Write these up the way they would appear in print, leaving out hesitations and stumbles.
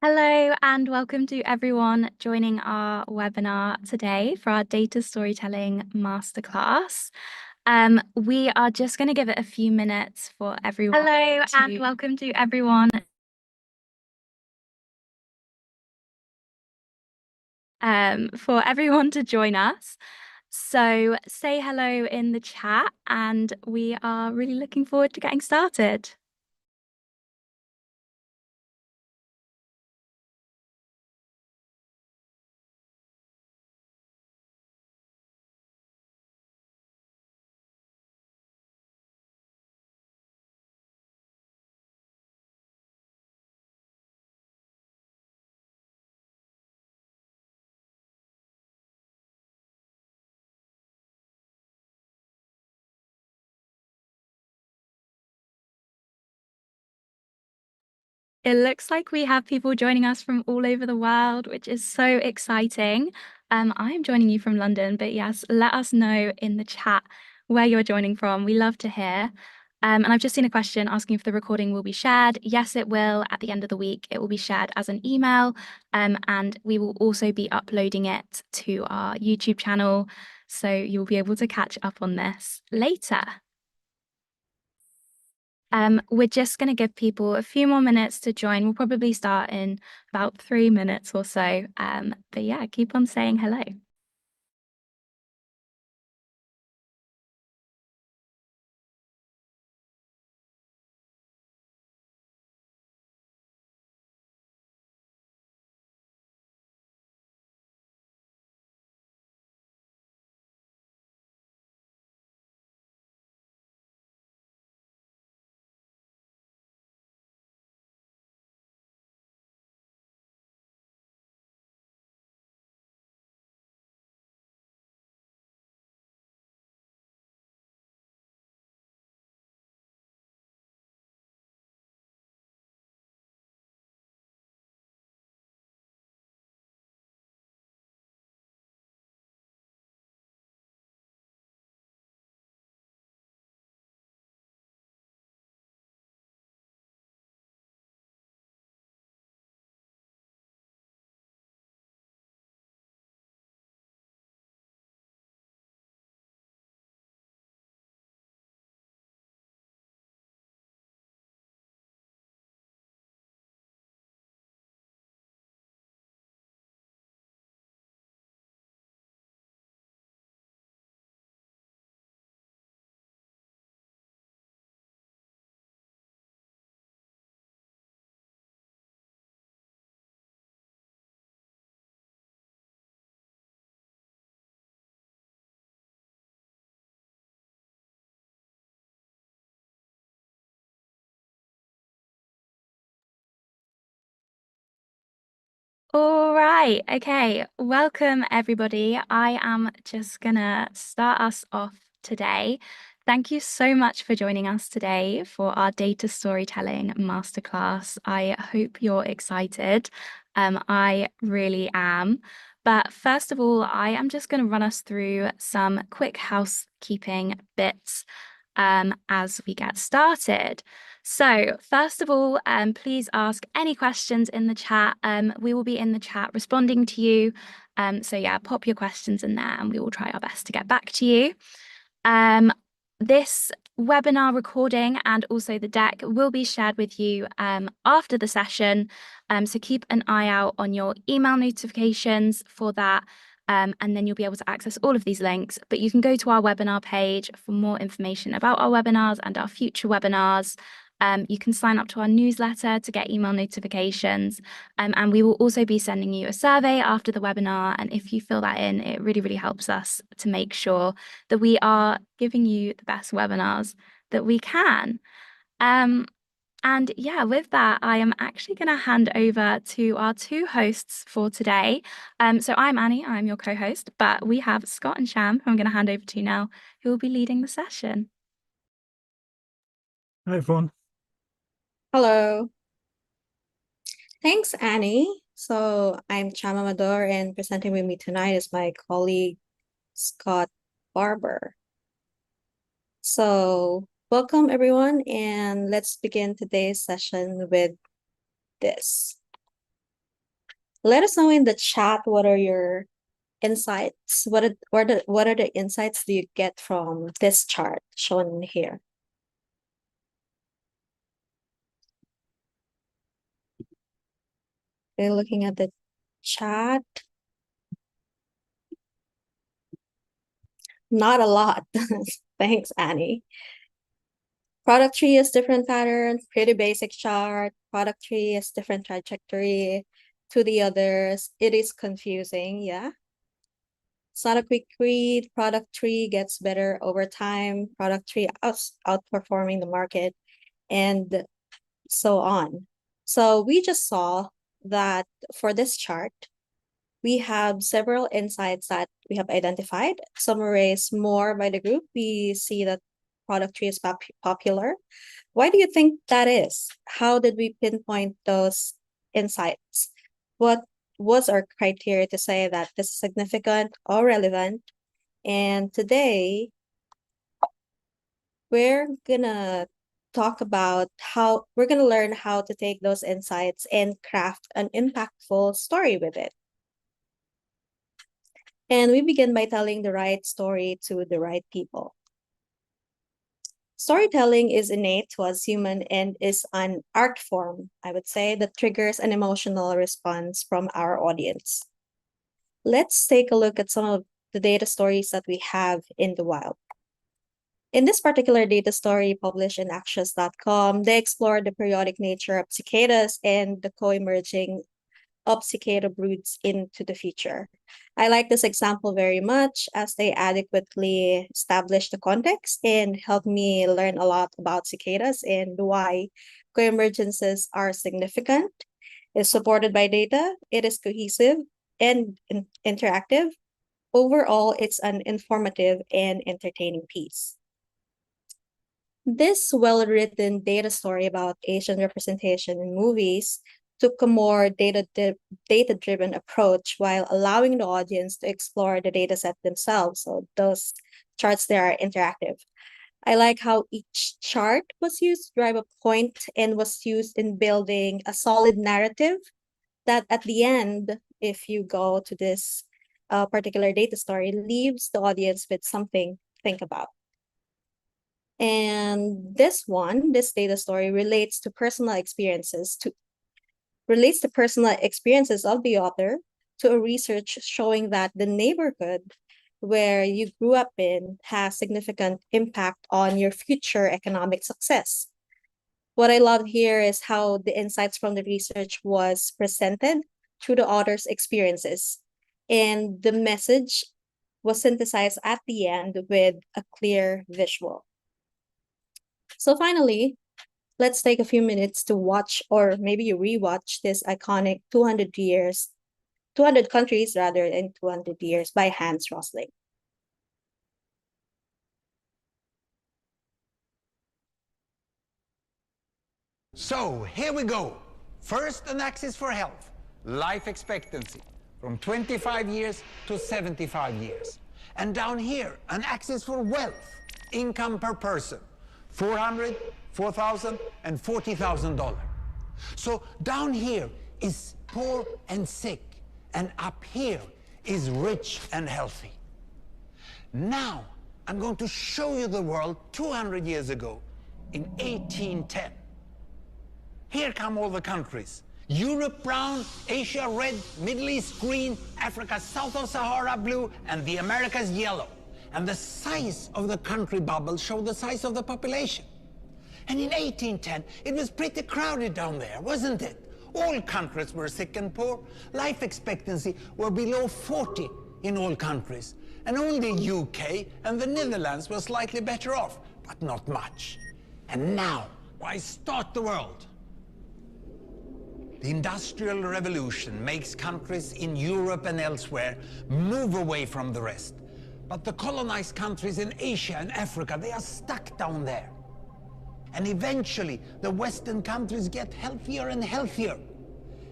Hello and welcome to everyone joining our webinar today for our data storytelling masterclass. We are just going to give it a few minutes for everyone. Hello and welcome to everyone. For everyone to join us. So say hello in the chat and we are really looking forward to getting started. It looks like we have people joining us from all over the world, which is so exciting. I'm joining you from London, but yes, let us know in the chat where you're joining from. We love to hear. And I've just seen a question asking if the recording will be shared. Yes, it will. At the end of the week, it will be shared as an email. And we will also be uploading it to our YouTube channel. So you'll be able to catch up on this later. We're just going to give people a few more minutes to join. We'll probably start in about 3 minutes or so. But yeah, keep on saying hello. All right. Okay. Welcome, everybody. I am just going to start us off today. Thank you so much for joining us today for our data storytelling masterclass. I hope you're excited. I really am. But first of all, I am just going to run us through some quick housekeeping bits as we get started. So first of all, please ask any questions in the chat. We will be in the chat responding to you. So yeah, pop your questions in there and we will try our best to get back to you. This webinar recording and also the deck will be shared with you after the session. So keep an eye out on your email notifications for that. And then you'll be able to access all of these links. But you can go to our webinar page for more information about our webinars and our future webinars. You can sign up to our newsletter to get email notifications. And we will also be sending you a survey after the webinar. And if you fill that in, it really, really helps us to make sure that we are giving you the best webinars that we can. And yeah, with that, I am actually going to hand over to our two hosts for today. So I'm Annie, I'm your co-host, but we have Scott and Sham, who I'm going to hand over to now, who will be leading the session. Hi, everyone. Hello. Thanks, Annie. So I'm Chama Mador, and presenting with me tonight is my colleague, Scott Barber. So welcome, everyone, and let's begin today's session with this. Let us know in the chat what are your insights. What are the insights do you get from this chart shown here? We're looking at the chat. Not a lot. Thanks, Annie. Product tree is different pattern, pretty basic chart. Product tree is different trajectory to the others. It is confusing, yeah. It's not a quick read. Product tree gets better over time. Product tree outperforming the market and so on. So we just saw that for this chart, we have several insights that we have identified. Summarized more by the group. We see that product tree is popular. Why do you think that is? How did we pinpoint those insights? What was our criteria to say that this is significant or relevant? And today, we're gonna talk about how we're gonna learn how to take those insights and craft an impactful story with it. And we begin by telling the right story to the right people. Storytelling is innate to us human and is an art form, I would say, that triggers an emotional response from our audience. Let's take a look at some of the data stories that we have in the wild. In this particular data story published in Axios.com, they explore the periodic nature of cicadas and the co-emerging of cicada broods into the future. I like this example very much as they adequately establish the context and help me learn a lot about cicadas and why coemergences are significant. It's supported by data, it is cohesive and interactive. Overall, it's an informative and entertaining piece. This well-written data story about Asian representation in movies took a more data-driven approach while allowing the audience to explore the data set themselves. So those charts there are interactive. I like how each chart was used to drive a point and was used in building a solid narrative that at the end, if you go to this particular data story, leaves the audience with something to think about. And this data story relates to personal experiences of the author to a research showing that the neighborhood where you grew up in has significant impact on your future economic success. What I love here is how the insights from the research was presented through the author's experiences, and the message was synthesized at the end with a clear visual. So finally, let's take a few minutes to watch or maybe you rewatch this iconic 200 countries rather in 200 years by Hans Rosling. So here we go. First, an axis for health, life expectancy, from 25 years to 75 years. And down here, an axis for wealth, income per person, $400,000, $4,000, and $40,000. So down here is poor and sick, and up here is rich and healthy. Now, I'm going to show you the world 200 years ago, in 1810. Here come all the countries. Europe brown, Asia red, Middle East green, Africa south of Sahara blue, and the Americas yellow. And the size of the country bubbles show the size of the population. And in 1810, it was pretty crowded down there, wasn't it? All countries were sick and poor. Life expectancy were below 40 in all countries. And only UK and the Netherlands were slightly better off, but not much. And now, why start the world? The Industrial Revolution makes countries in Europe and elsewhere move away from the rest. But the colonized countries in Asia and Africa, they are stuck down there. And eventually, the Western countries get healthier and healthier.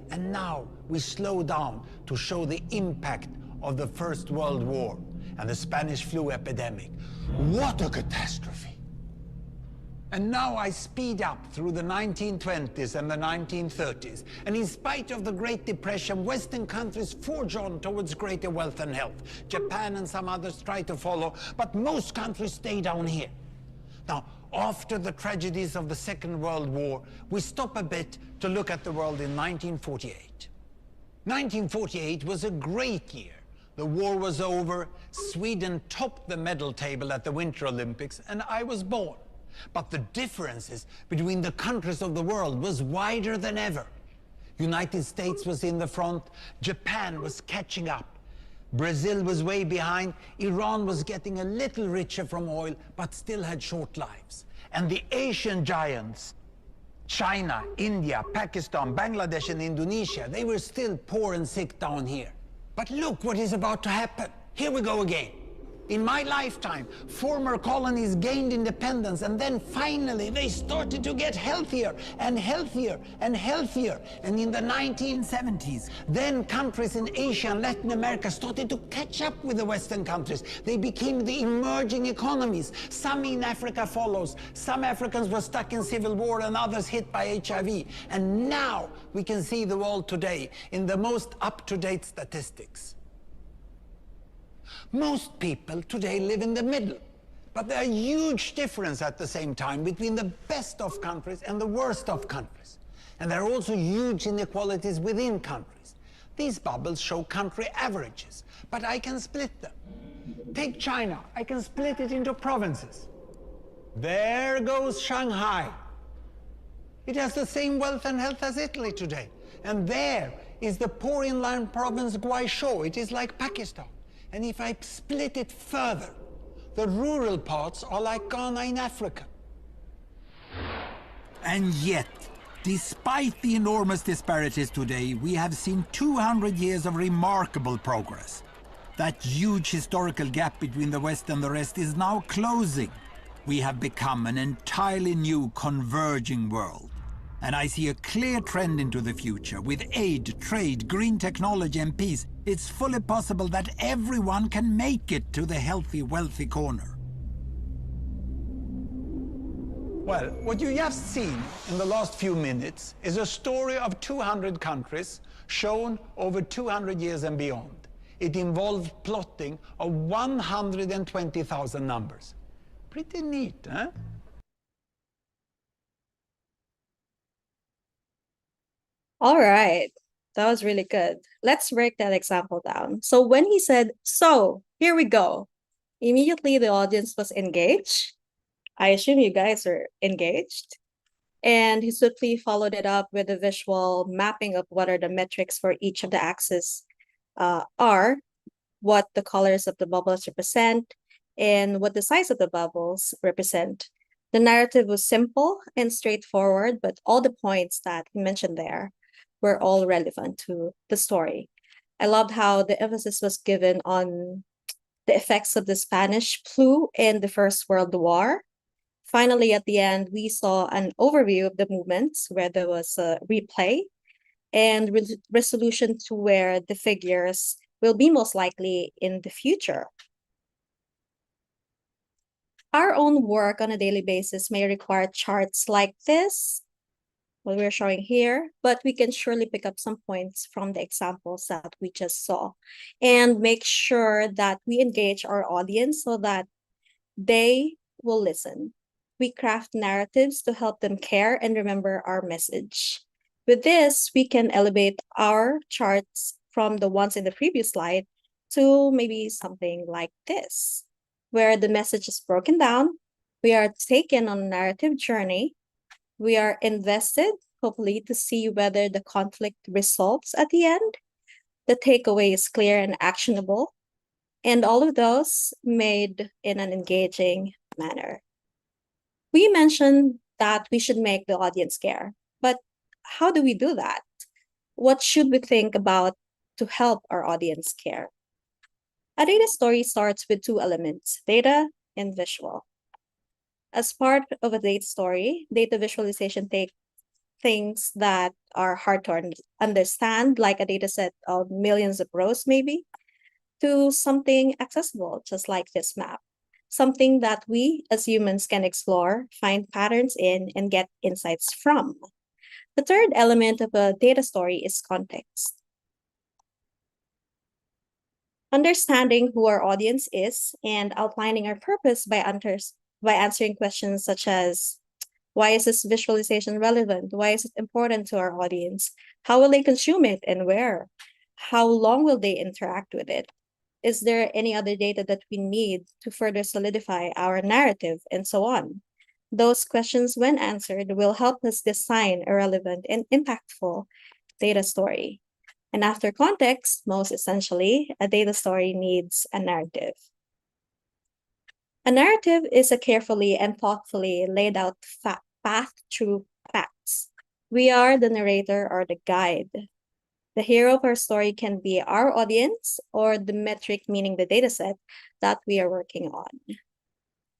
And now we slow down to show the impact of the First World War and the Spanish flu epidemic. What a catastrophe! And now I speed up through the 1920s and the 1930s. And in spite of the Great Depression, Western countries forge on towards greater wealth and health. Japan and some others try to follow, but most countries stay down here. Now, after the tragedies of the Second World War, we stop a bit to look at the world in 1948. 1948 was a great year. The war was over, Sweden topped the medal table at the Winter Olympics, and I was born. But the differences between the countries of the world was wider than ever. United States was in the front, Japan was catching up. Brazil was way behind, Iran was getting a little richer from oil, but still had short lives. And the Asian giants, China, India, Pakistan, Bangladesh and Indonesia, they were still poor and sick down here. But look what is about to happen. Here we go again. In my lifetime, former colonies gained independence, and then finally they started to get healthier and healthier and healthier. And in the 1970s, then countries in Asia and Latin America started to catch up with the Western countries. They became the emerging economies. Some in Africa follows. Some Africans were stuck in civil war and others hit by HIV. And now we can see the world today in the most up-to-date statistics. Most people today live in the middle, but there are huge differences at the same time between the best of countries and the worst of countries. And there are also huge inequalities within countries. These bubbles show country averages, but I can split them. Take China, I can split it into provinces. There goes Shanghai. It has the same wealth and health as Italy today. And there is the poor inland province Guizhou. It is like Pakistan. And if I split it further, the rural parts are like Ghana in Africa. And yet, despite the enormous disparities today, we have seen 200 years of remarkable progress. That huge historical gap between the West and the rest is now closing. We have become an entirely new converging world. And I see a clear trend into the future. With aid, trade, green technology and peace, it's fully possible that everyone can make it to the healthy, wealthy corner. Well, what you just seen in the last few minutes is a story of 200 countries shown over 200 years and beyond. It involved plotting of 120,000 numbers. Pretty neat, huh? All right. That was really good. Let's break that example down. So when he said, "So, here we go," immediately the audience was engaged. I assume you guys are engaged. And he swiftly followed it up with a visual mapping of what are the metrics for each of the axes are, what the colors of the bubbles represent, and what the size of the bubbles represent. The narrative was simple and straightforward, but all the points that he mentioned there were all relevant to the story. I loved how the emphasis was given on the effects of the Spanish flu and the First World War. Finally, at the end, we saw an overview of the movements where there was a replay and resolution to where the figures will be most likely in the future. Our own work on a daily basis may require charts like this, what we're showing here, but we can surely pick up some points from the examples that we just saw and make sure that we engage our audience so that they will listen. We craft narratives to help them care and remember our message. With this, we can elevate our charts from the ones in the previous slide to maybe something like this, where the message is broken down, we are taken on a narrative journey, we are invested, hopefully, to see whether the conflict resolves at the end. The takeaway is clear and actionable, and all of those made in an engaging manner. We mentioned that we should make the audience care, but how do we do that? What should we think about to help our audience care? A data story starts with two elements, data and visual. As part of a data story, data visualization takes things that are hard to understand, like a data set of millions of rows maybe, to something accessible, just like this map. something that we as humans can explore, find patterns in, and get insights from. The third element of a data story is context. Understanding who our audience is and outlining our purpose by answering questions such as, why is this visualization relevant? Why is it important to our audience? How will they consume it and where? How long will they interact with it? Is there any other data that we need to further solidify our narrative, and so on? Those questions, when answered, will help us design a relevant and impactful data story. And after context, most essentially, a data story needs a narrative. A narrative is a carefully and thoughtfully laid out path through facts. We are the narrator or the guide. The hero of our story can be our audience or the metric, meaning the dataset that we are working on.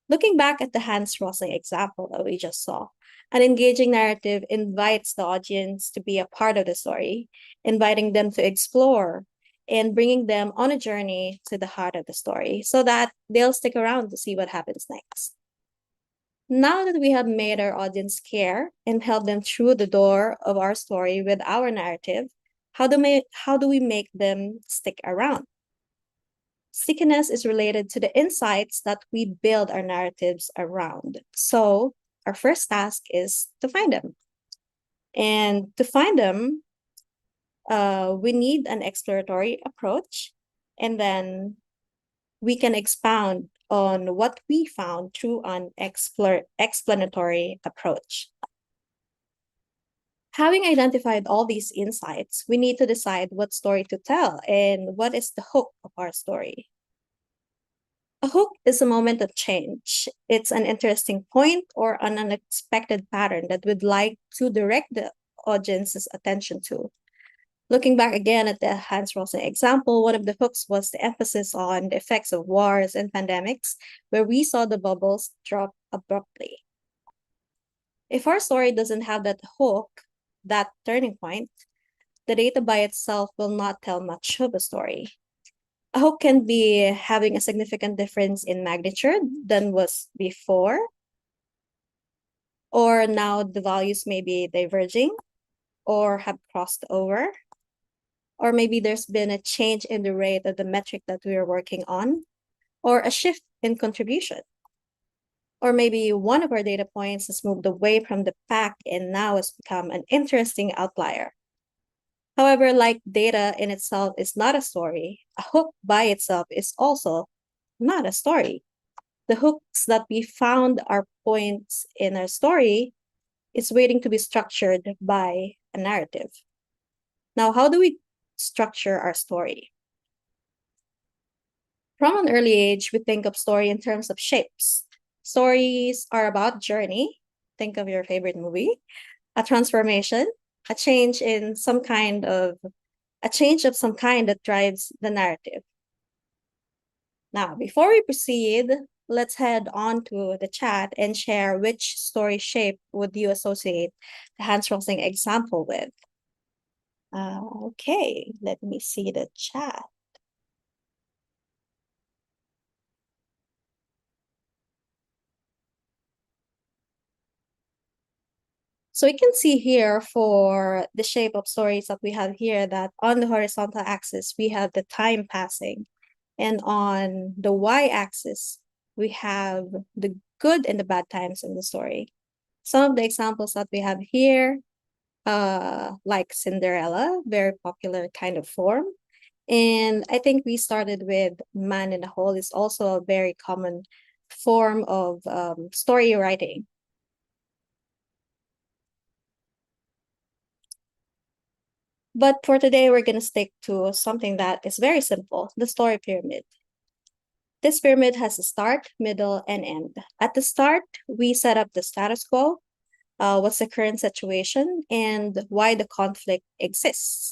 Looking back at the Hans Rosling example that we just saw, an engaging narrative invites the audience to be a part of the story, inviting them to explore and bringing them on a journey to the heart of the story so that they'll stick around to see what happens next. Now that we have made our audience care and held them through the door of our story with our narrative, how do we make them stick around? Stickiness is related to the insights that we build our narratives around. So our first task is to find them. And to find them, we need an exploratory approach, and then we can expound on what we found through an explanatory approach. Having identified all these insights, we need to decide what story to tell and what is the hook of our story. A hook is a moment of change. It's an interesting point or an unexpected pattern that we'd like to direct the audience's attention to. Looking back again at the Hans Rosling example, one of the hooks was the emphasis on the effects of wars and pandemics, where we saw the bubbles drop abruptly. If our story doesn't have that hook, that turning point, the data by itself will not tell much of a story. A hook can be having a significant difference in magnitude than was before, or now the values may be diverging or have crossed over, or maybe there's been a change in the rate of the metric that we are working on, or a shift in contribution. Or maybe one of our data points has moved away from the pack and now has become an interesting outlier. However, like data in itself is not a story, a hook by itself is also not a story. The hooks that we found are points in our story is waiting to be structured by a narrative. Now, how do we structure our story? From an early age, we think of story in terms of shapes. Stories are about journey. Think of your favorite movie. A transformation, a change of some kind that drives the narrative. Now, before we proceed, let's head on to the chat and share which story shape would you associate the Hans Rosling example with. Okay, let me see the chat. So we can see here for the shape of stories that we have here that on the horizontal axis, we have the time passing. And on the y-axis, we have the good and the bad times in the story. Some of the examples that we have here, like Cinderella, very popular kind of form. And I think we started with Man in the Hole is also a very common form of story writing. But for today, we're going to stick to something that is very simple, the story pyramid. This pyramid has a start, middle, and end. At the start, we set up the status quo, what's the current situation, and why the conflict exists.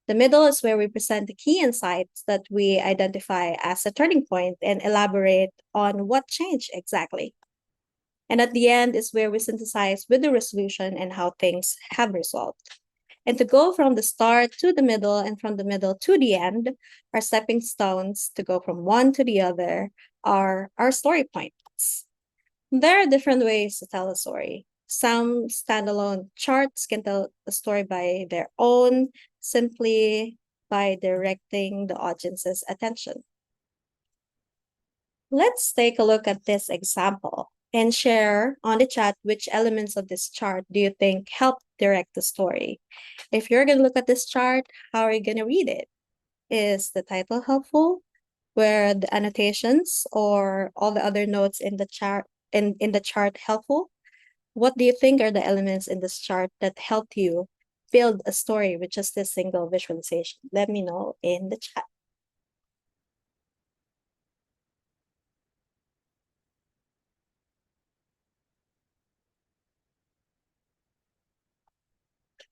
The middle is where we present the key insights that we identify as a turning point and elaborate on what changed exactly. And at the end is where we synthesize with the resolution and how things have resolved. And to go from the start to the middle and from the middle to the end, our stepping stones to go from one to the other are our story points. There are different ways to tell a story. Some standalone charts can tell a story by their own, simply by directing the audience's attention. Let's take a look at this example and share on the chat which elements of this chart do you think help direct the story. If you're going to look at this chart, how are you going to read it? Is the title helpful? Were the annotations or all the other notes in the chart helpful? What do you think are the elements in this chart that helped you build a story with just this single visualization? Let me know in the chat.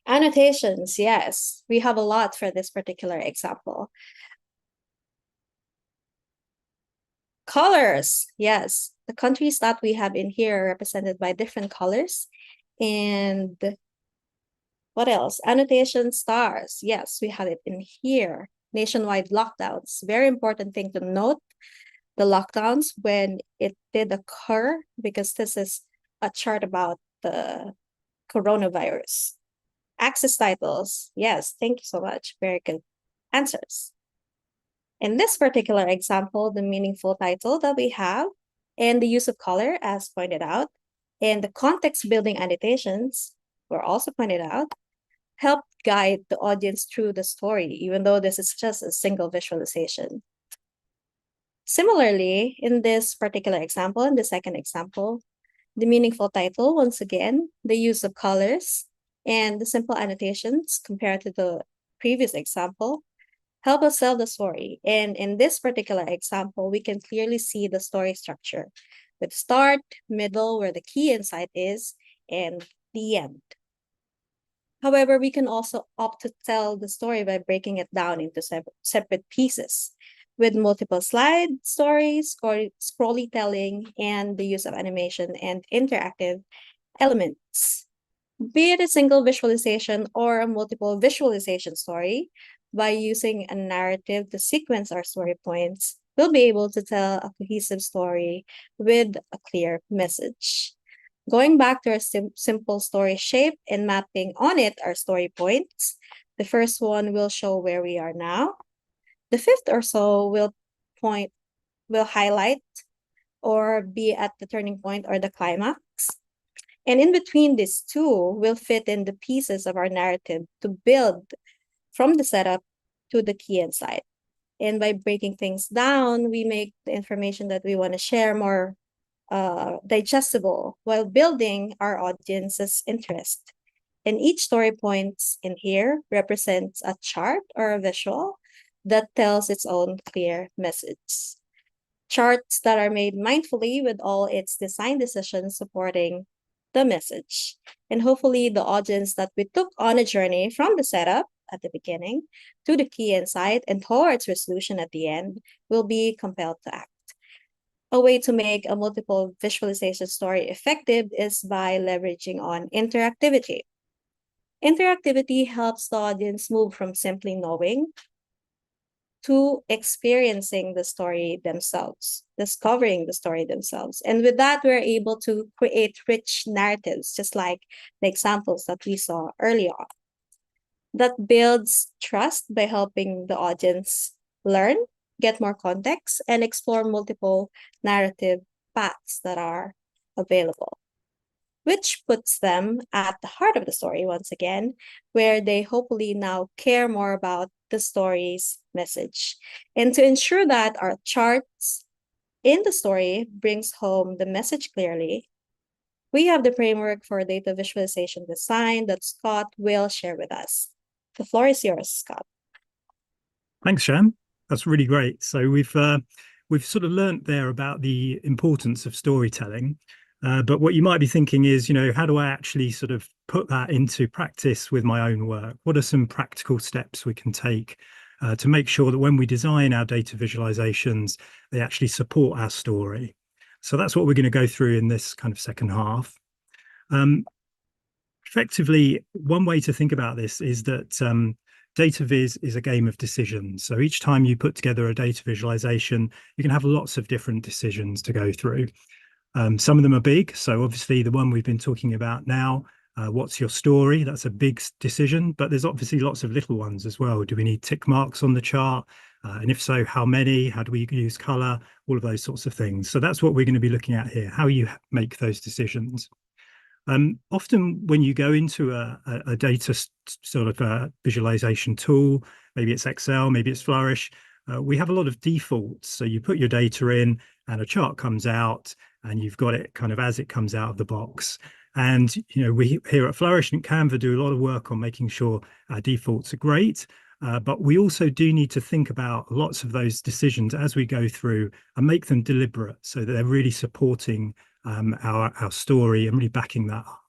Annotations, yes, we have a lot for this particular example. Colors, yes, the countries that we have in here are represented by different colors. And what else? Annotation stars, yes, we have it in here. Nationwide lockdowns, very important thing to note, the lockdowns when it did occur, because this is a chart about the coronavirus. Access titles, yes, thank you so much, very good answers. In this particular example, the meaningful title that we have and the use of color as pointed out, and the context building annotations were also pointed out, help guide the audience through the story, even though this is just a single visualization. Similarly, in this particular example, in the second example, the meaningful title, once again, the use of colors and the simple annotations compared to the previous example, help us tell the story. And in this particular example, we can clearly see the story structure with start, middle, where the key insight is, and the end. However, we can also opt to tell the story by breaking it down into separate pieces with multiple slide stories, scrolly telling, and the use of animation and interactive elements. Be it a single visualization or a multiple visualization story, by using a narrative to sequence our story points, we'll be able to tell a cohesive story with a clear message. Going back to our simple story shape and mapping on it our story points, the first one will show where we are now. The fifth or so will highlight or be at the turning point or the climax. And in between these two will fit in the pieces of our narrative to build from the setup to the key insight. And by breaking things down, we make the information that we want to share more digestible while building our audience's interest. And each story points in here represents a chart or a visual that tells its own clear message. Charts that are made mindfully with all its design decisions supporting the message. And hopefully the audience that we took on a journey from the setup at the beginning to the key insight and towards resolution at the end will be compelled to act. A way to make a multiple visualization story effective is by leveraging on interactivity. Interactivity helps the audience move from simply knowing to experiencing the story themselves, discovering the story themselves. And with that, we're able to create rich narratives, just like the examples that we saw earlier on. That builds trust by helping the audience learn, get more context, and explore multiple narrative paths that are available, which puts them at the heart of the story once again, where they hopefully now care more about the story's message. And to ensure that our charts in the story brings home the message clearly, we have the framework for data visualization design that Scott will share with us. The floor is yours, Scott. Thanks, Shan. That's really great. So we've sort of learnt there about the importance of storytelling. But what you might be thinking is, how do I actually sort of put that into practice with my own work? What are some practical steps we can take to make sure that when we design our data visualizations, they actually support our story? So that's what we're going to go through in this kind of second half. effectively, one way to think about this is that data viz is a game of decisions. So each time you put together a data visualization, you can have lots of different decisions to go through. Some of them are big. So obviously the one we've been talking about now, what's your story? That's a big decision, but there's obviously lots of little ones as well. Do we need tick marks on the chart? And if so, how many? How do we use color? All of those sorts of things. So that's what we're going to be looking at here, how you make those decisions. Often when you go into a data sort of visualization tool, maybe it's Excel, maybe it's Flourish, we have a lot of defaults. So you put your data in and a chart comes out and you've got it kind of as it comes out of the box. And, you know, we here at Flourish and Canva do a lot of work on making sure our defaults are great. But we also do need to think about lots of those decisions as we go through and make them deliberate so that they're really supporting our story and really backing that up.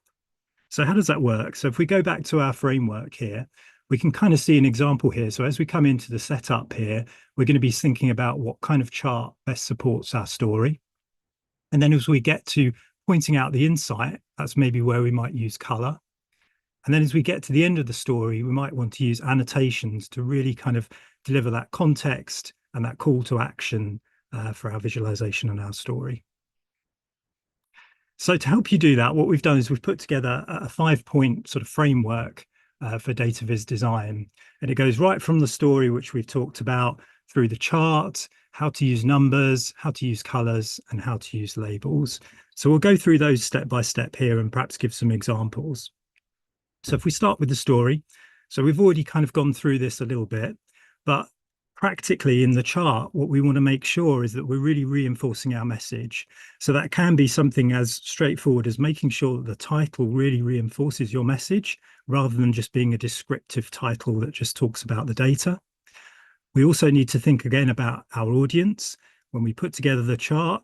So how does that work? So if we go back to our framework here, we can kind of see an example here. So as we come into the setup here, we're going to be thinking about what kind of chart best supports our story. And then as we get to pointing out the insight, that's maybe where we might use color. And then as we get to the end of the story, we might want to use annotations to really kind of deliver that context and that call to action for our visualization and our story. So to help you do that, what we've done is we've put together a 5-point sort of framework for data viz design. And it goes right from the story, which we've talked about, through the chart, how to use numbers, how to use colors, and how to use labels. So we'll go through those step by step here and perhaps give some examples. So if we start with the story, so we've already kind of gone through this a little bit, but practically in the chart, what we want to make sure is that we're really reinforcing our message. So that can be something as straightforward as making sure that the title really reinforces your message rather than just being a descriptive title that just talks about the data. We also need to think again about our audience. When we put together the chart,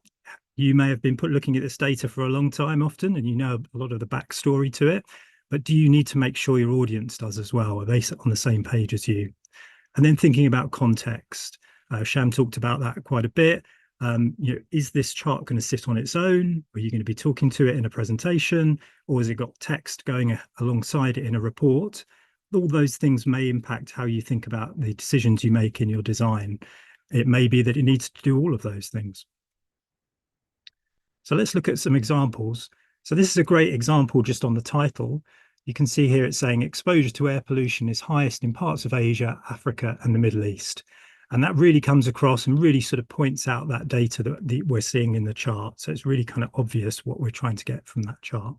you may have been looking at this data for a long time often, and you know a lot of the backstory to it, but do you need to make sure your audience does as well? Are they on the same page as you? And then thinking about context. Sham talked about that quite a bit. You know, is this chart going to sit on its own? Are you going to be talking to it in a presentation? Or has it got text going alongside it in a report? All those things may impact how you think about the decisions you make in your design. It may be that it needs to do all of those things. So let's look at some examples. So this is a great example just on the title. You can see here it's saying exposure to air pollution is highest in parts of Asia, Africa, and the Middle East. And that really comes across and really sort of points out that data that we're seeing in the chart. So it's really kind of obvious what we're trying to get from that chart.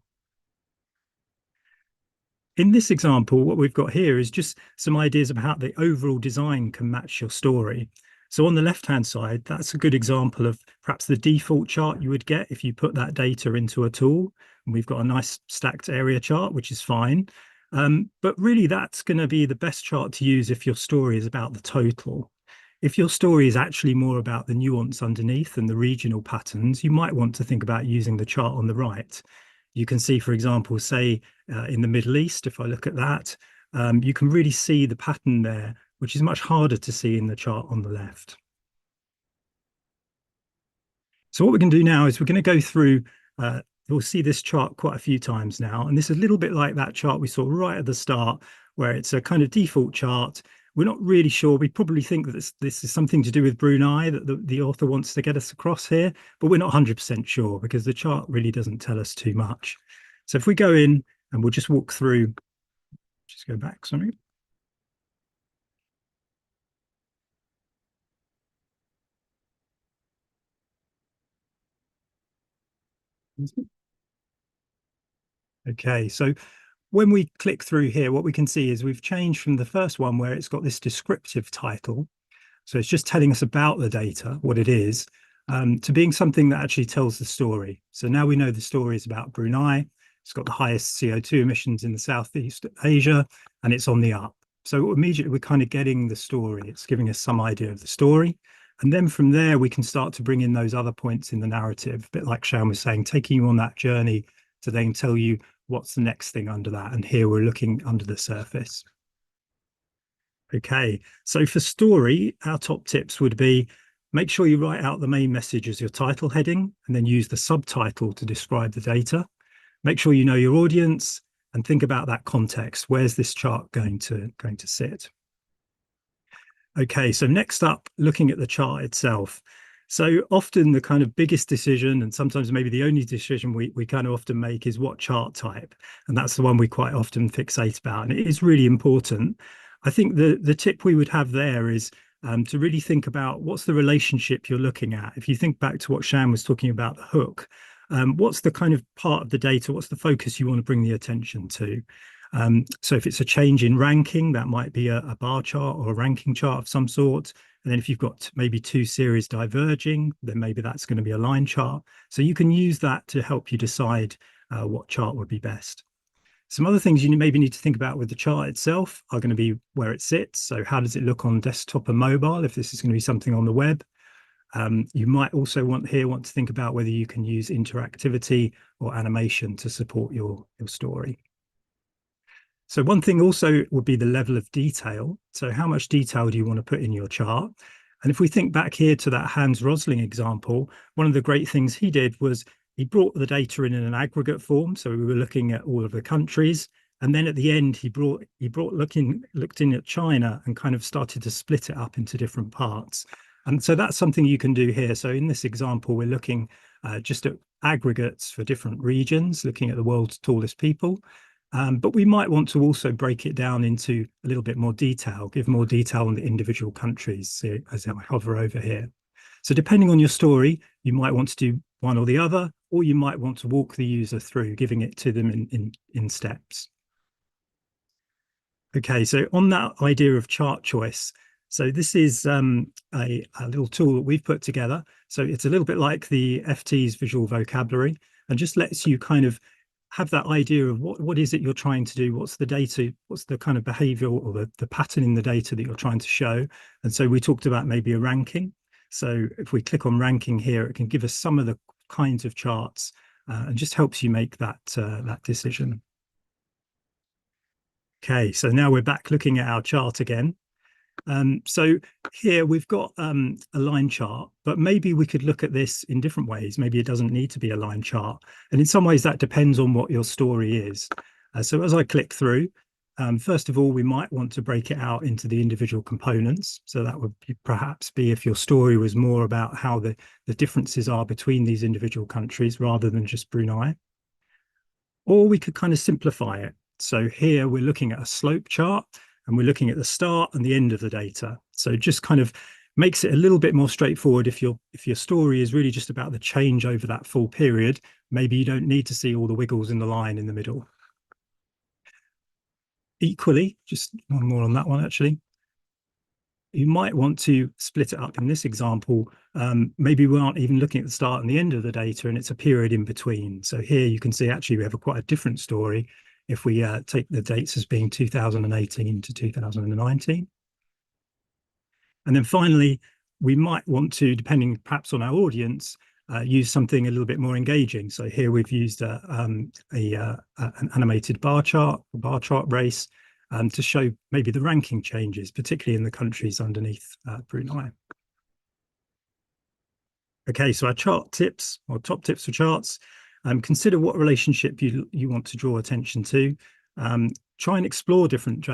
In this example, what we've got here is just some ideas of how the overall design can match your story. So on the left-hand side, that's a good example of perhaps the default chart you would get if you put that data into a tool. And we've got a nice stacked area chart, which is fine. But really, that's going to be the best chart to use if your story is about the total. If your story is actually more about the nuance underneath and the regional patterns, you might want to think about using the chart on the right. You can see, for example, say in the Middle East, if I look at that, you can really see the pattern there, which is much harder to see in the chart on the left. So what we're going to do now is we're going to go through, you'll see this chart quite a few times now, and this is a little bit like that chart we saw right at the start, where it's a kind of default chart. We're not really sure. We probably think that this is something to do with Brunei, that the author wants to get us across here, but we're not 100% sure because the chart really doesn't tell us too much. So if we go in and we'll just walk through, just go back, sorry. Okay, so when we click through here, what we can see is we've changed from the first one where it's got this descriptive title. So it's just telling us about the data, what it is, to being something that actually tells the story. So now we know the story is about Brunei. It's got the highest CO2 emissions in the Southeast Asia, and it's on the up. So immediately we're kind of getting the story. It's giving us some idea of the story. And then from there, we can start to bring in those other points in the narrative, a bit like Sham was saying, taking you on that journey to then tell you what's the next thing under that. And here we're looking under the surface. Okay, so for story, our top tips would be make sure you write out the main message as your title heading and then use the subtitle to describe the data. Make sure you know your audience, and and think about that context. Where's this chart going to sit? Okay, so next up, looking at the chart itself. So often the kind of biggest decision, and sometimes maybe the only decision we kind of often make, is what chart type. And that's the one we quite often fixate about. And it is really important. I think the tip we would have there is to really think about what's the relationship you're looking at. If you think back to what Shan was talking about, the hook, what's the kind of part of the data, what's the focus you want to bring the attention to? So if it's a change in ranking, that might be a bar chart or a ranking chart of some sort. And then if you've got maybe two series diverging, then maybe that's going to be a line chart. So you can use that to help you decide what chart would be best. Some other things you maybe need to think about with the chart itself are going to be where it sits. So how does it look on desktop and mobile, if this is going to be something on the web? You might also want to think about whether you can use interactivity or animation to support your story. So one thing also would be the level of detail. So how much detail do you want to put in your chart? And if we think back here to that Hans Rosling example, one of the great things he did was he brought the data in an aggregate form. So we were looking at all of the countries. And then at the end, he looked in at China and kind of started to split it up into different parts. And so that's something you can do here. So in this example, we're looking just at aggregates for different regions, looking at the world's tallest people. But we might want to also break it down into a little bit more detail, give more detail on the individual countries, so as I hover over here. So depending on your story, you might want to do one or the other, or you might want to walk the user through, giving it to them in steps. Okay, so on that idea of chart choice, so this is a little tool that we've put together. So it's a little bit like the FT's visual vocabulary, and just lets you kind of have that idea of what is it you're trying to do, what's the data, what's the kind of behavior or the pattern in the data that you're trying to show. And so we talked about maybe a ranking. So if we click on ranking here, it can give us some of the kinds of charts and just helps you make that decision. Okay, so now we're back looking at our chart again. So here we've got a line chart, but maybe we could look at this in different ways. Maybe it doesn't need to be a line chart. And in some ways that depends on what your story is. So as I click through, first of all, we might want to break it out into the individual components. So that would perhaps be if your story was more about how the differences are between these individual countries rather than just Brunei. Or we could kind of simplify it. So here we're looking at a slope chart, and we're looking at the start and the end of the data. So it just kind of makes it a little bit more straightforward. If your story is really just about the change over that full period, maybe you don't need to see all the wiggles in the line in the middle. Equally, just one more on that one actually, you might want to split it up in this example. Maybe we aren't even looking at the start and the end of the data, and it's a period in between. So here you can see actually we have quite a different story if we take the dates as being 2018 to 2019. And then finally, we might want to, depending perhaps on our audience, use something a little bit more engaging. So here we've used an animated bar chart race to show maybe the ranking changes, particularly in the countries underneath Brunei. Okay, so our chart tips, or top tips for charts. Consider what relationship you want to draw attention to. Try and explore different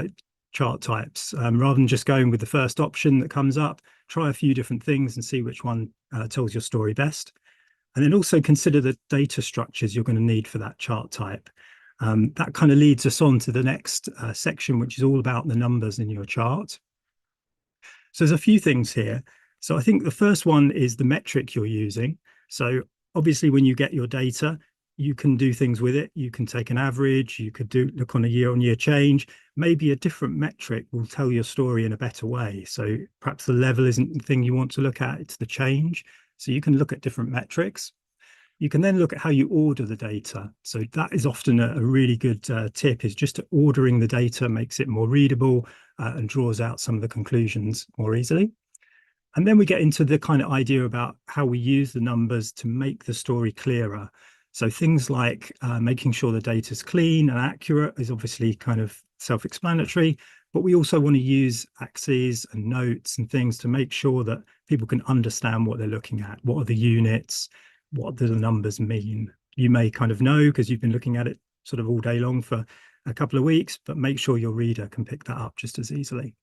chart types rather than just going with the first option that comes up. Try a few different things and see which one tells your story best. And then also consider the data structures you're going to need for that chart type. That kind of leads us on to the next section, which is all about the numbers in your chart. So there's a few things here. So I think the first one is the metric you're using. So obviously, when you get your data, you can do things with it. You can take an average, you could look on a year-on-year change. Maybe a different metric will tell your story in a better way. So perhaps the level isn't the thing you want to look at, it's the change. So you can look at different metrics. You can then look at how you order the data. So that is often a really good tip, is just ordering the data makes it more readable and draws out some of the conclusions more easily. And then we get into the kind of idea about how we use the numbers to make the story clearer. So things like making sure the data is clean and accurate is obviously kind of self-explanatory, but we also want to use axes and notes and things to make sure that people can understand what they're looking at. What are the units? What do the numbers mean? You may kind of know because you've been looking at it sort of all day long for a couple of weeks, but make sure your reader can pick that up just as easily.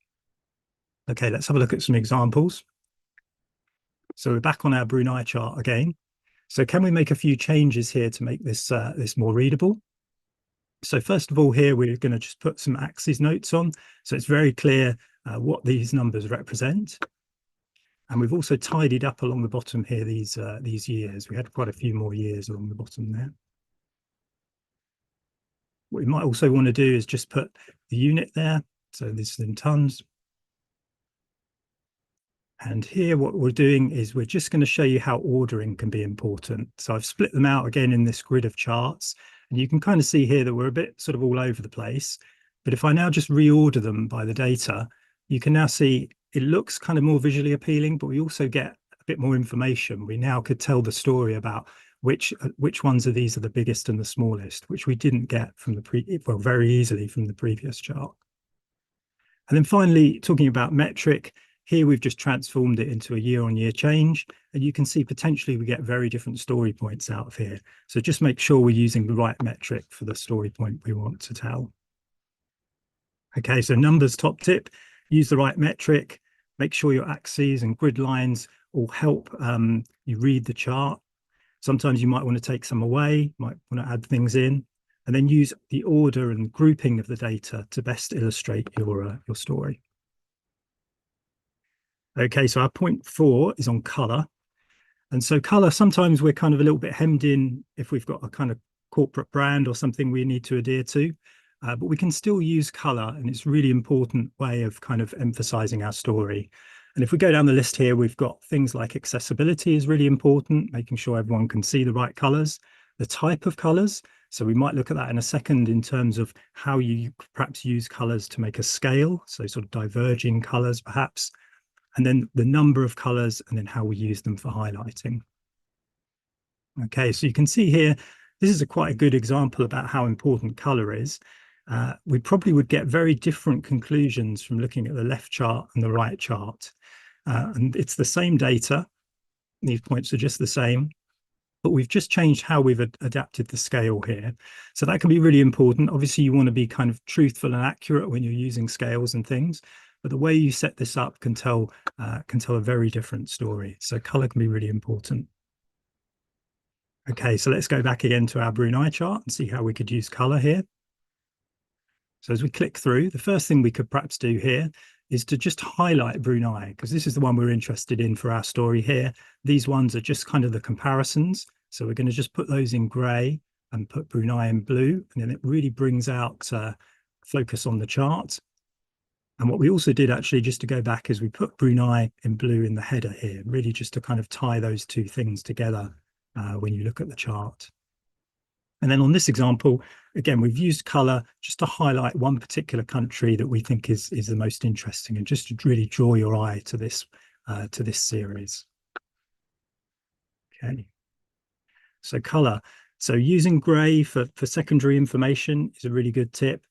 Okay, let's have a look at some examples. So we're back on our Brunei chart again. So can we make a few changes here to make this this more readable? So first of all, here we're going to just put some axes notes on, so it's very clear what these numbers represent. And we've also tidied up along the bottom here these years. We had quite a few more years along the bottom there. What we might also want to do is just put the unit there. So this is in tons. And here what we're doing is we're just going to show you how ordering can be important. So I've split them out again in this grid of charts, and you can kind of see here that we're a bit sort of all over the place. But if I now just reorder them by the data, you can now see it looks kind of more visually appealing, but we also get a bit more information. We now could tell the story about which ones of these are the biggest and the smallest, which we didn't get from the very easily from the previous chart. And then finally, talking about metric, here we've just transformed it into a year-on-year change, and you can see potentially we get very different story points out of here. So just make sure we're using the right metric for the story point we want to tell. Okay, so numbers top tip, use the right metric, make sure your axes and grid lines all help you read the chart. Sometimes you might want to take some away, might want to add things in, and then use the order and grouping of the data to best illustrate your story. Okay, so our point 4 is on color. And so color, sometimes we're kind of a little bit hemmed in if we've got a kind of corporate brand or something we need to adhere to, but we can still use color, and it's a really important way of kind of emphasizing our story. And if we go down the list here, we've got things like accessibility is really important, making sure everyone can see the right colors, the type of colors. So we might look at that in a second in terms of how you perhaps use colors to make a scale, so sort of diverging colors perhaps, and then the number of colors, and then how we use them for highlighting. Okay, so you can see here, this is quite a good example about how important color is. We probably would get very different conclusions from looking at the left chart and the right chart. And it's the same data. These points are just the same, but we've just changed how we've adapted the scale here. So that can be really important. Obviously, you want to be kind of truthful and accurate when you're using scales and things, but the way you set this up can tell a very different story. So color can be really important. Okay, so let's go back again to our Brunei chart and see how we could use color here. So as we click through, the first thing we could perhaps do here is to just highlight Brunei, because this is the one we're interested in for our story here. These ones are just kind of the comparisons. So we're going to just put those in gray and put Brunei in blue, and then it really brings out focus on the chart. And what we also did actually, just to go back, is we put Brunei in blue in the header here, really just to kind of tie those two things together when you look at the chart. And then on this example, again, we've used color just to highlight one particular country that we think is the most interesting, and just to really draw your eye to this series. Okay, so color. So using gray for secondary information is a really good tip.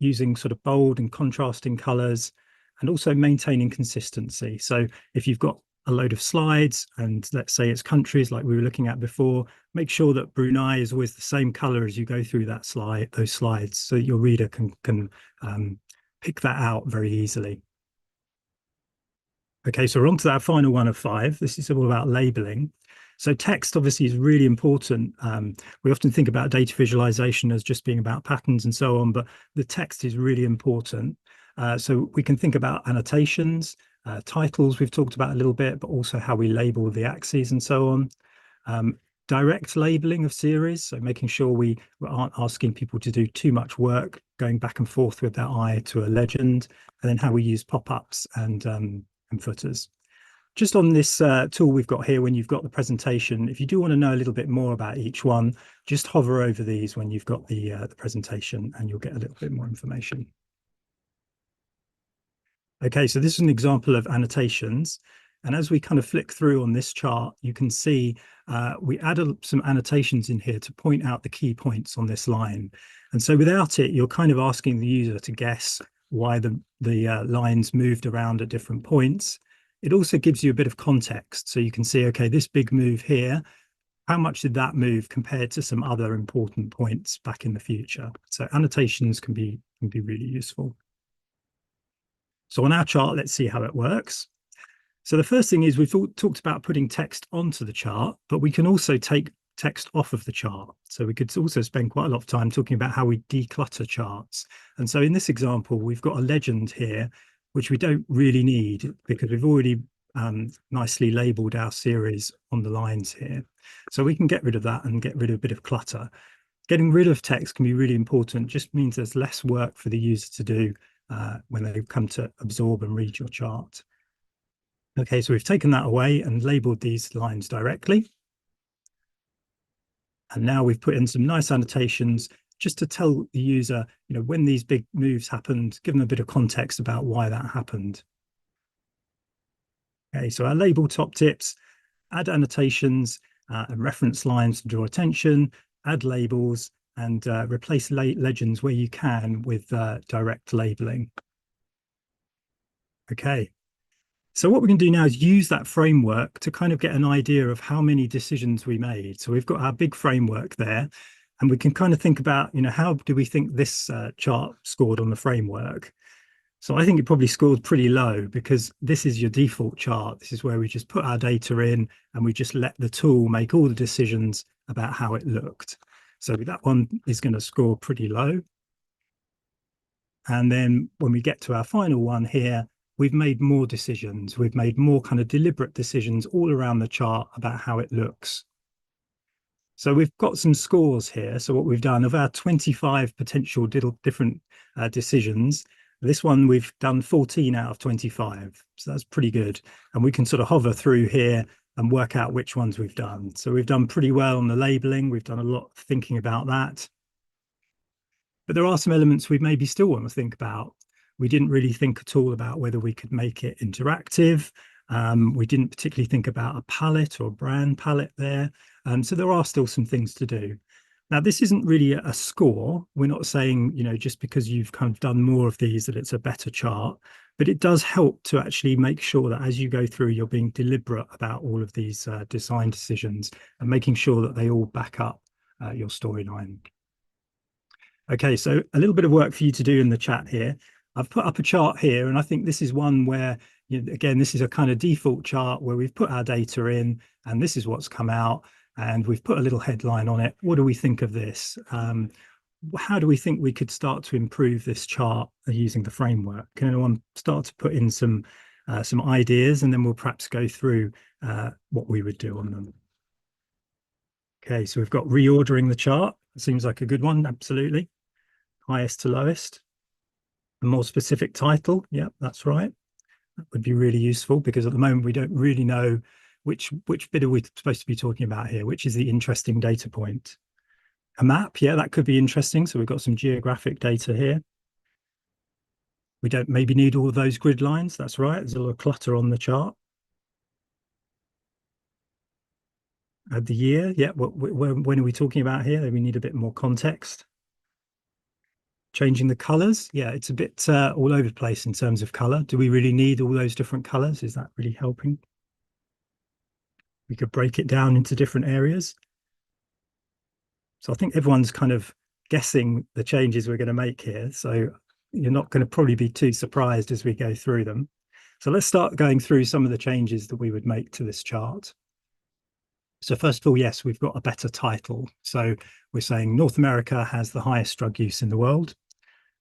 Using sort of bold and contrasting colors, and also maintaining consistency. So if you've got a load of slides, and let's say it's countries like we were looking at before, make sure that Brunei is always the same color as you go through that those slides, so that your reader can pick that out very easily. Okay, so we're on to that final one of 5. This is all about labeling. So text obviously is really important. We often think about data visualization as just being about patterns and so on, but the text is really important. So we can think about annotations, titles we've talked about a little bit, but also how we label the axes and so on. Direct labeling of series, so making sure we aren't asking people to do too much work, going back and forth with their eye to a legend, and then how we use pop-ups and footers. Just on this tool we've got here, when you've got the presentation, if you do want to know a little bit more about each one, just hover over these when you've got the presentation, and you'll get a little bit more information. Okay, so this is an example of annotations. And as we kind of flick through on this chart, you can see we added some annotations in here to point out the key points on this line. And so without it, you're kind of asking the user to guess why the lines moved around at different points. It also gives you a bit of context. So you can see, okay, this big move here how much did that move compared to some other important points back in the future? So annotations can be really useful. So on our chart, let's see how it works. So the first thing is we've talked about putting text onto the chart, but we can also take text off of the chart. So we could also spend quite a lot of time talking about how we declutter charts. And so in this example, we've got a legend here, which we don't really need because we've already nicely labeled our series on the lines here. So we can get rid of that and get rid of a bit of clutter. Getting rid of text can be really important, just means there's less work for the user to do when they come to absorb and read your chart. Okay, so we've taken that away and labeled these lines directly. And now we've put in some nice annotations just to tell the user, you know, when these big moves happened, give them a bit of context about why that happened. Okay, so our label top tips, add annotations and reference lines to draw attention, add labels, and replace legends where you can with direct labeling. Okay. So what we can do now is use that framework to kind of get an idea of how many decisions we made. So we've got our big framework there, and we can kind of think about, you know, how do we think this chart scored on the framework? So I think it probably scored pretty low because this is your default chart. This is where we just put our data in and we just let the tool make all the decisions about how it looked. So that one is going to score pretty low. And then when we get to our final one here, we've made more decisions. We've made more kind of deliberate decisions all around the chart about how it looks. So we've got some scores here. So what we've done, of our 25 potential different decisions, this one we've done 14 out of 25. So that's pretty good. And we can sort of hover through here and work out which ones we've done. So we've done pretty well on the labeling. We've done a lot of thinking about that. But there are some elements we maybe still want to think about. We didn't really think at all about whether we could make it interactive. We didn't particularly think about a palette or brand palette there. So there are still some things to do. Now, this isn't really a score. We're not saying, you know, just because you've kind of done more of these that it's a better chart, but it does help to actually make sure that as you go through, you're being deliberate about all of these design decisions and making sure that they all back up your storyline. Okay, so a little bit of work for you to do in the chat here. I've put up a chart here, and I think this is one where, you know, again, this is a kind of default chart where we've put our data in, and this is what's come out, and we've put a little headline on it. What do we think of this? How do we think we could start to improve this chart using the framework? Can anyone start to put in some ideas, and then we'll perhaps go through what we would do on them. Okay, so we've got reordering the chart. It seems like a good one, absolutely. Highest to lowest. A more specific title, yeah, that's right. That would be really useful because at the moment we don't really know which bit are we supposed to be talking about here, which is the interesting data point. A map, yeah, that could be interesting. So we've got some geographic data here. We don't maybe need all of those grid lines, that's right. There's a little clutter on the chart. Add the year, yeah, when are we talking about here? We need a bit more context. Changing the colors, yeah, it's a bit all over the place in terms of color. Do we really need all those different colors? Is that really helping? We could break it down into different areas. So I think everyone's kind of guessing the changes we're going to make here. So you're not going to probably be too surprised as we go through them. So let's start going through some of the changes that we would make to this chart. So first of all, yes, we've got a better title. So we're saying North America has the highest drug use in the world.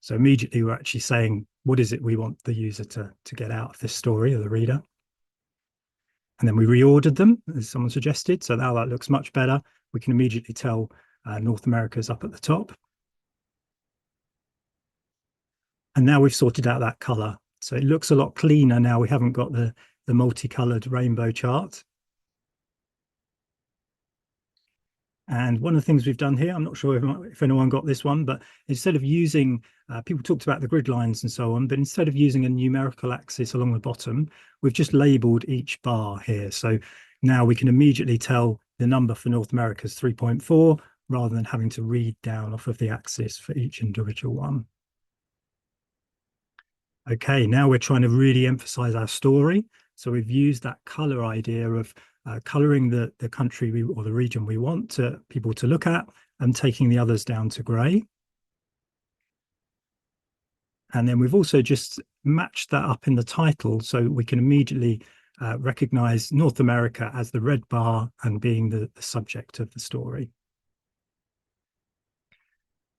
So immediately we're actually saying, what is it we want the user to get out of this story, or the reader? And then we reordered them, as someone suggested. So now that looks much better. We can immediately tell North America's up at the top. And now we've sorted out that color. So it looks a lot cleaner now. We haven't got the multicolored rainbow chart. And one of the things we've done here, I'm not sure if anyone got this one, but instead of using, people talked about the grid lines and so on, but instead of using a numerical axis along the bottom, we've just labeled each bar here. So now we can immediately tell the number for North America is 3.4, rather than having to read down off of the axis for each individual one. Okay, now we're trying to really emphasize our story. So we've used that color idea of colouring the country or the region we want people to look at, and taking the others down to grey. And then we've also just matched that up in the title, so we can immediately recognize North America as the red bar and being the subject of the story.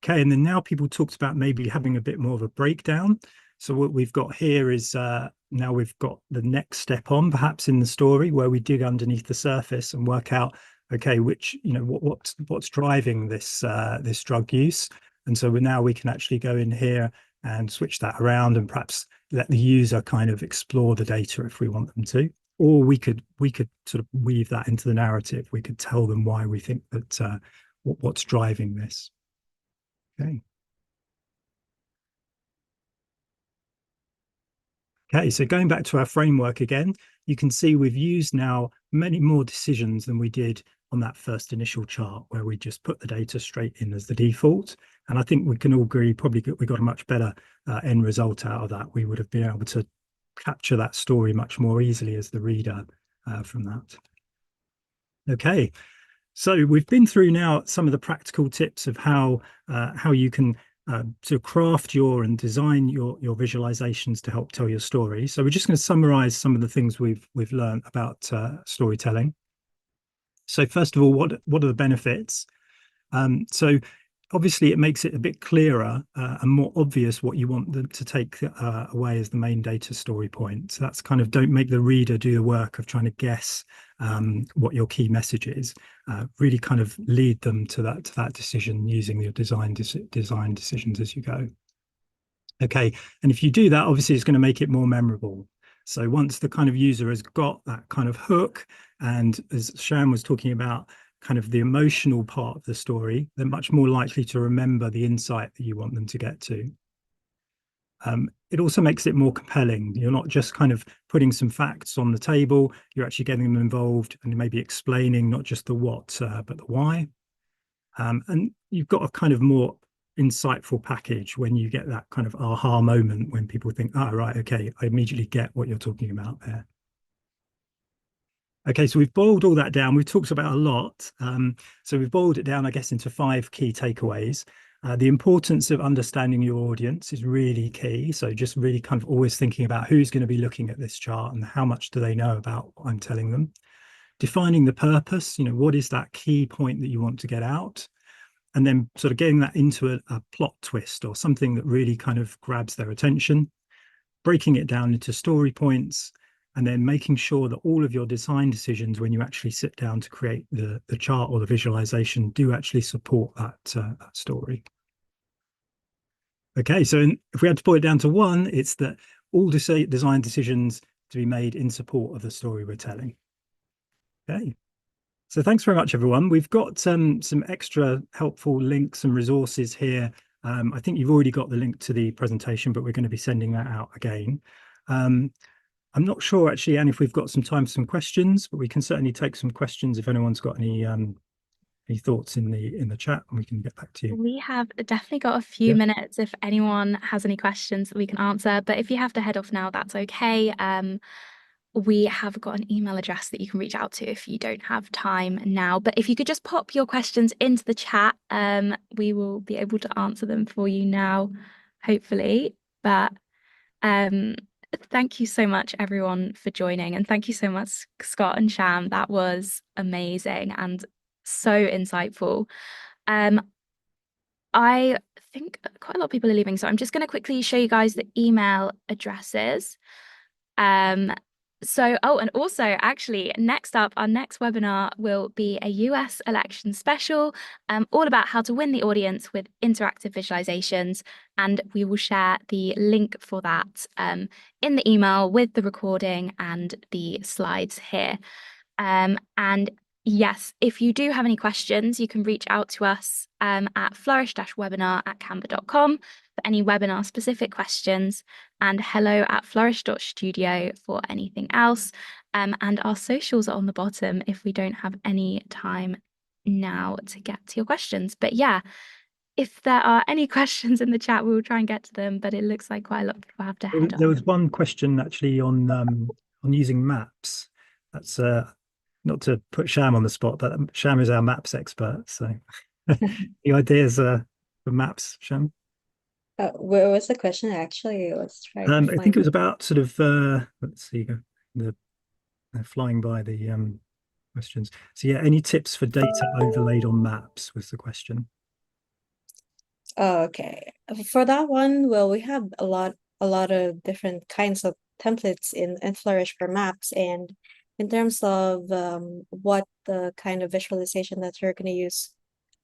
Okay, and then now people talked about maybe having a bit more of a breakdown. So what we've got here is now we've got the next step on, perhaps in the story, where we dig underneath the surface and work out, okay, which, you know, what's driving this this drug use. And so now we can actually go in here and switch that around and perhaps let the user kind of explore the data if we want them to. Or we could sort of weave that into the narrative. We could tell them why we think that what's driving this. Okay. Okay, so going back to our framework again, you can see we've used now many more decisions than we did on that first initial chart where we just put the data straight in as the default. And I think we can all agree probably we got a much better end result out of that. We would have been able to capture that story much more easily as the reader from that. Okay, so we've been through now some of the practical tips of how you can sort of craft and design your visualizations to help tell your story. So we're just going to summarize some of the things we've learned about storytelling. So first of all, what are the benefits? So obviously it makes it a bit clearer and more obvious what you want them to take away as the main data story point. So that's kind of, don't make the reader do the work of trying to guess what your key message is. Really kind of lead them to that decision using your design decisions as you go. Okay, and if you do that, obviously it's going to make it more memorable. So once the kind of user has got that kind of hook, and as Shan was talking about, kind of the emotional part of the story, they're much more likely to remember the insight that you want them to get to. It also makes it more compelling. You're not just kind of putting some facts on the table, you're actually getting them involved and maybe explaining not just the what, but the why. And you've got a kind of more insightful package when you get that kind of aha moment when people think, oh, right, okay, I immediately get what you're talking about there. Okay, so we've boiled all that down. We've talked about a lot. So we've boiled it down, I guess, into 5 key takeaways. The importance of understanding your audience is really key. So just really kind of always thinking about who's going to be looking at this chart and how much do they know about what I'm telling them. Defining the purpose, you know, what is that key point that you want to get out? And then sort of getting that into a plot twist or something that really kind of grabs their attention, breaking it down into story points, and then making sure that all of your design decisions when you actually sit down to create the chart or the visualization do actually support that story. Okay, so if we had to boil it down to one, it's that all design decisions to be made in support of the story we're telling. Okay, so thanks very much, everyone. We've got some extra helpful links and resources here. I think you've already got the link to the presentation, but we're going to be sending that out again. I'm not sure actually, Anne, if we've got some time for some questions, but we can certainly take some questions if anyone's got any thoughts in the chat, and we can get back to you. We have definitely got a few minutes if anyone has any questions that we can answer, but if you have to head off now, that's okay. We have got an email address that you can reach out to if you don't have time now, but if you could just pop your questions into the chat, we will be able to answer them for you now, hopefully. But thank you so much, everyone, for joining, and thank you so much, Scott and Sham. That was amazing and so insightful. I think quite a lot of people are leaving, so I'm just going to quickly show you guys the email addresses. So, oh, and also actually next up, our next webinar will be a US election special, all about how to win the audience with interactive visualizations. And we will share the link for that in the email with the recording and the slides here. And yes, if you do have any questions, you can reach out to us at flourish-webinar@canva.com for any webinar specific questions, and hello@flourish.studio for anything else. And our socials are on the bottom if we don't have any time now to get to your questions. But yeah, if there are any questions in the chat, we will try and get to them, but it looks like quite a lot of people have to head off. There was one question actually on using maps. That's not to put Sham on the spot, but Sham is our maps expert. So the ideas for maps, Sham? Where was the question actually? I was trying to I think find it was about sort of let's see, the flying by the questions. So yeah, any tips for data overlaid on maps was the question. Okay. For that one, well, we have a lot of different kinds of templates in Flourish for maps, and in terms of what the kind of visualization that you're going to use,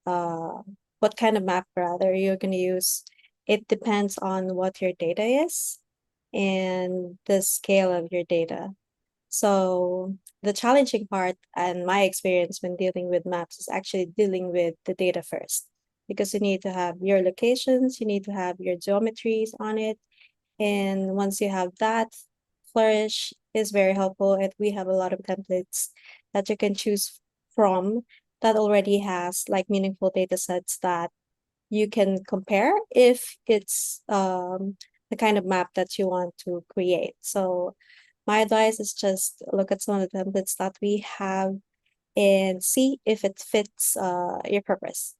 what kind of map rather you're going to use, it depends on what your data is and the scale of your data. So the challenging part and my experience when dealing with maps is actually dealing with the data first, because you need to have your locations, you need to have your geometries on it. And once you have that, Flourish is very helpful, and we have a lot of templates that you can choose from that already has like meaningful data sets that you can compare if it's the kind of map that you want to create. So my advice is just look at some of the templates that we have and see if it fits your purpose.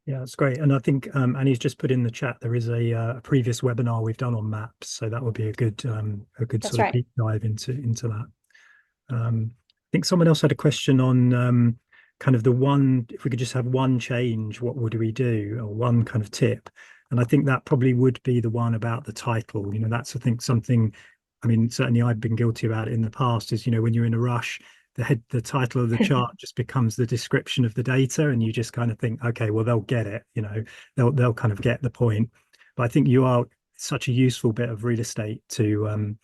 Yeah, that's great. And I think Annie's just put in the chat, there is a previous webinar we've done on maps. So that would be a good That's sort of right. deep dive into that. I think someone else had a question on kind of the one, if we could just have one change, what would we do? Or one kind of tip. And I think that probably would be the one about the title. You know, that's, I think, something, I mean, certainly I've been guilty about it in the past, is, you know, when you're in a rush, the title of the chart just becomes the description of the data, and you just kind of think, okay, well, they'll get it, you know, they'll kind of get the point. But I think you are such a useful bit of real estate to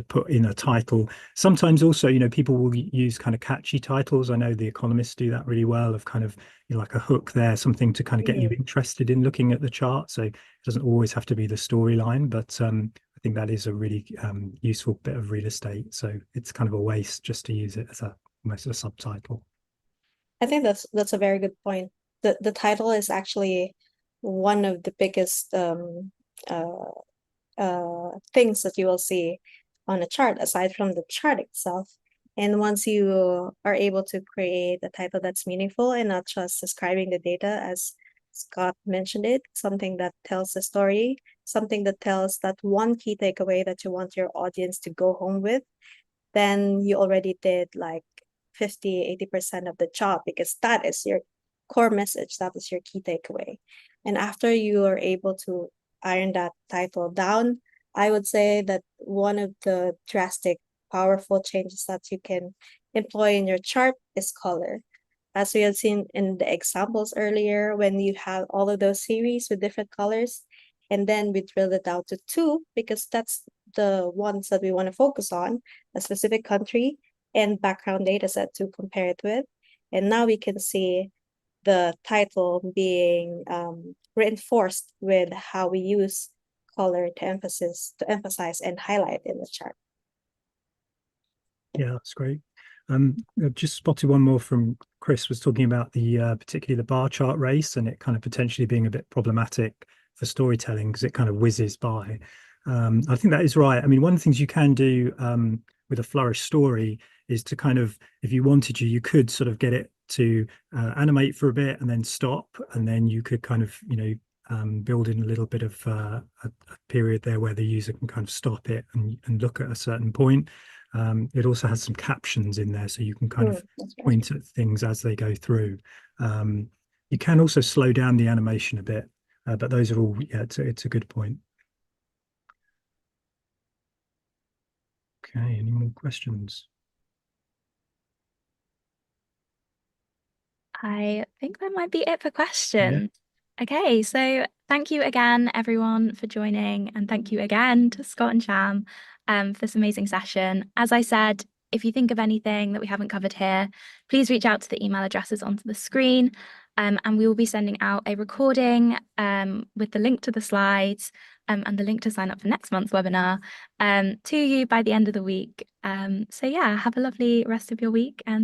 put in a title. Sometimes also, you know, people will use kind of catchy titles. I know The Economist do that really well, of kind of, you know, like a hook there, something to kind of get you interested in looking at the chart. So it doesn't always have to be the storyline, but I think that is a really useful bit of real estate. So it's kind of a waste just to use it as almost a subtitle. I think that's a very good point. The title is actually one of the biggest things that you will see on a chart, aside from the chart itself. And once you are able to create a title that's meaningful and not just describing the data, as Scott mentioned it, something that tells the story, something that tells that one key takeaway that you want your audience to go home with, then you already did like 50-80% of the job, because that is your core message, that is your key takeaway. And after you are able to iron that title down, I would say that one of the drastic, powerful changes that you can employ in your chart is color. As we had seen in the examples earlier, when you have all of those series with different colors, and then we drill it down to 2, because that's the ones that we want to focus on, a specific country and background data set to compare it with. And now we can see the title being reinforced with how we use color to emphasize and highlight in the chart. Yeah, that's great. I've just spotted one more from Chris, was talking about the particularly the bar chart race, and it kind of potentially being a bit problematic for storytelling because it kind of whizzes by. I think that is right. I mean, one of the things you can do with a Flourish story is to kind of, if you wanted to, you could sort of get it to animate for a bit and then stop, and then you could kind of, you know, build in a little bit of a period there where the user can kind of stop it and look at a certain point. It also has some captions in there, so you can kind of point at things as they go through. You can also slow down the animation a bit, but those are all, yeah, it's a good point. Okay, any more questions? I think that might be it for questions. Yeah. Okay, so thank you again, everyone, for joining, and thank you again to Scott and Sham for this amazing session. As I said, if you think of anything that we haven't covered here, please reach out to the email addresses onto the screen, and we will be sending out a recording with the link to the slides and the link to sign up for next month's webinar to you by the end of the week. So yeah, have a lovely rest of your week, and